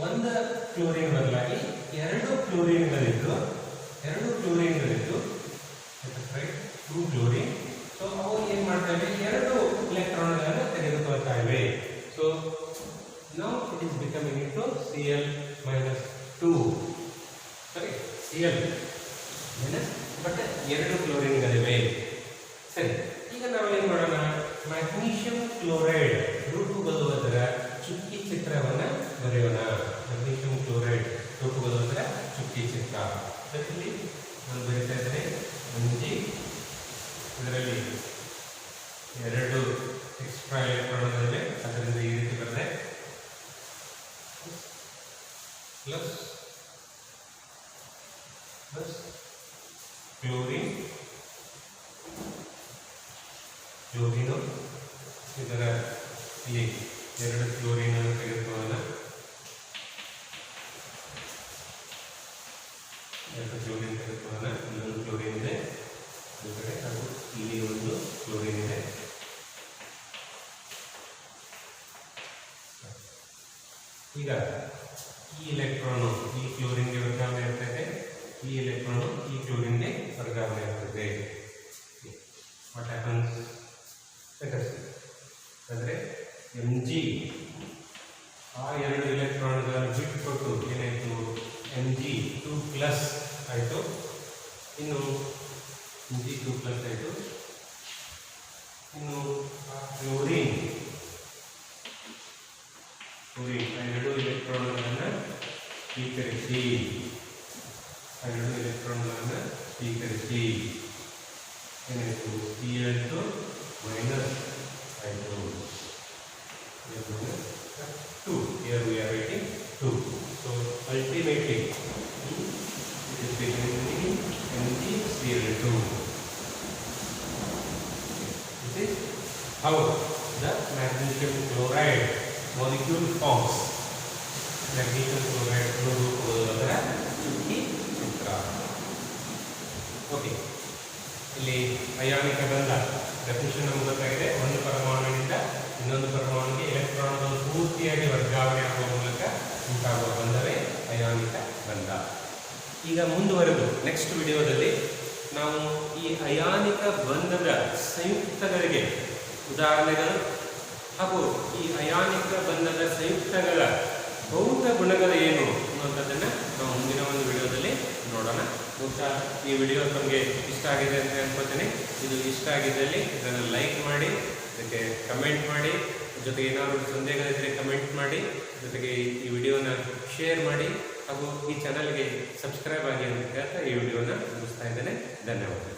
1 ಕ್ಲೋರಿನ್ ಬದಲಾಗಿ 2 ಕ್ಲೋರಿನ್ಗಳಿದ್ದು 2 ಕ್ಲೋರಿನ್. ಸೊ ಅವು ಏನು ಮಾಡ್ತಾ ಇವೆ? 2 ಎಲೆಕ್ಟ್ರಾನ್ಗಳನ್ನು ತೆಗೆದುಕೊಳ್ತಾ ಇವೆ. So now it is becoming into Cl-2. ಸರಿ, Cl- ಬಟ್ 2 ಕ್ಲೋರಿನ್ಗಳಿವೆ. ಸರಿ, ಈಗ ನಾವು ಏನು ಮಾಡೋಣ? ಮ್ಯಾಗ್ನೀಷಿಯಂ ಕ್ಲೋರೈಡ್ ರೂಪುಗೊಳ್ಳುವುದರ ಚುಕ್ಕಿ ಚಿತ್ರವನ್ನು ಬರೆಯೋಣ. ಮ್ಯಾಗ್ನೀಷಿಯಂ ಕ್ಲೋರೈಡ್ ರೂಪುಗೊಳ್ಳುವುದರ ಚುಕ್ಕಿ ಚಿತ್ರ. ಇಲ್ಲಿ ನಾನು ಬರೀತಾ ಇದ್ದೇನೆ Mg, ಇದರಲ್ಲಿ 2 ಎಕ್ಸ್ಟ್ರಾ ಎಲೆಕ್ಟ್ರಾನ್ಗಳಿವೆ, ಅದರಿಂದ ಈ ರೀತಿ ಬರೆದೆ, ಪ್ಲಸ್ ಕ್ಲೋರಿನ್ ಇದರ ಇಲ್ಲಿ 2 ಕ್ಲೋರಿನ್ ಅನ್ನು ತೆಗೆದುಕೊಳ್ಳೋಣ. 2 ಕ್ಲೋರಿನ್ ತೆಗೆದುಕೊಳ್ಳೋಣ. ಇಲ್ಲೊಂದು ಕ್ಲೋರಿನ್ ಇದೆ, ಹಾಗೂ ಇಲ್ಲಿ ಒಂದು ಕ್ಲೋರಿನ್ ಇದೆ. ಈಗ ಈ ಎಲೆಕ್ಟ್ರಾನು ಈ ಕ್ಲೋರಿನ್ಗೆ ವರ್ಗಾವಣೆ ಆಗ್ತದೆ, ಈ ಎಲೆಕ್ಟ್ರಾನು ಈ ಕ್ಲೋರಿನ್ಗೆ ವರ್ಗಾವಣೆ ಆಗ್ತದೆ. What happens? ಅಂದರೆ Mg ಆ ಎರಡು ಎಲೆಕ್ಟ್ರಾನ್ಗಳನ್ನು ಬಿಟ್ಟುಕೊಟ್ಟು ಏನಾಯಿತು, Mg2+ ಆಯಿತು. ಇನ್ನು Mg2+ ಆಯಿತು. ಇನ್ನು ಕ್ಲೋರಿನ್ ಆ ಎರಡು ಎಲೆಕ್ಟ್ರಾನ್ಗಳನ್ನು ಸ್ವೀಕರಿಸಿ ಏನಾಯಿತು, Cl2 ಮೈನಸ್ ಆಯಿತು. 2. Here we are writing 2. So ultimately it is becoming MgCl2. This is how the magnesium chloride molecule forms. Magnesium chloride ರೂಪುಗೊಳ್ಳುವುದರ ಈ ಚಿತ್ರ. ಓಕೆ, ಇಲ್ಲಿ ಅಯಾನಿಕ ಬಂಧ ಡೆಫಿನಿಷನ್ ನಮಗೆ ಗೊತ್ತಾಗಿದೆ. ಒಂದು ಪರಮಾಣುವಿನಿಂದ ಇನ್ನೊಂದು ಪರಮಾಣುವಿಗೆ ಎಲೆಕ್ಟ್ರಾನ್ಗಳು ಪೂರ್ತಿಯಾಗಿ ವರ್ಗಾವಣೆ ಆಗುವ ಮೂಲಕ ಉಂಟಾಗುವ ಬಂಧವೇ ಅಯಾನಿಕ ಬಂಧ. ಈಗ ಮುಂದುವರೆದು ನೆಕ್ಸ್ಟ್ ವಿಡಿಯೋದಲ್ಲಿ ನಾವು ಈ ಅಯಾನಿಕ ಬಂಧದ ಸಂಯುಕ್ತಗಳಿಗೆ ಉದಾಹರಣೆಗಳು ಹಾಗೂ ಈ ಅಯಾನಿಕ ಬಂಧದ ಸಂಯುಕ್ತಗಳ ಭೌತ ಗುಣಗಳು ಏನು ಅನ್ನುವಂಥದ್ದನ್ನು ನಾವು ಮುಂದಿನ ಒಂದು ವಿಡಿಯೋದಲ್ಲಿ ನೋಡೋಣ. ಬಹುಶಃ ಈ ವಿಡಿಯೋ ತಮಗೆ ಇಷ್ಟ ಆಗಿದೆ ಅಂತ ಅನ್ಕೋತೇನೆ. ಇದು ಇಷ್ಟ ಆಗಿದ್ದಲ್ಲಿ ಇದನ್ನು ಲೈಕ್ ಮಾಡಿ, ಇದಕ್ಕೆ ಕಮೆಂಟ್ ಮಾಡಿ, ಜೊತೆಗೆ ಏನಾದರೂ ಸಂದೇಹಗಳಿದ್ದರೆ ಕಮೆಂಟ್ ಮಾಡಿ, ಜೊತೆಗೆ ಈ ವಿಡಿಯೋನ ಶೇರ್ ಮಾಡಿ ಹಾಗೂ ಈ ಚಾನಲ್ಗೆ ಸಬ್ಸ್ಕ್ರೈಬ್ ಆಗಿ ಅಂತ ಹೇಳ್ತಾ ಈ ವಿಡಿಯೋನ ಮುಗಿಸ್ತಾ ಇದ್ದೇನೆ. ಧನ್ಯವಾದ.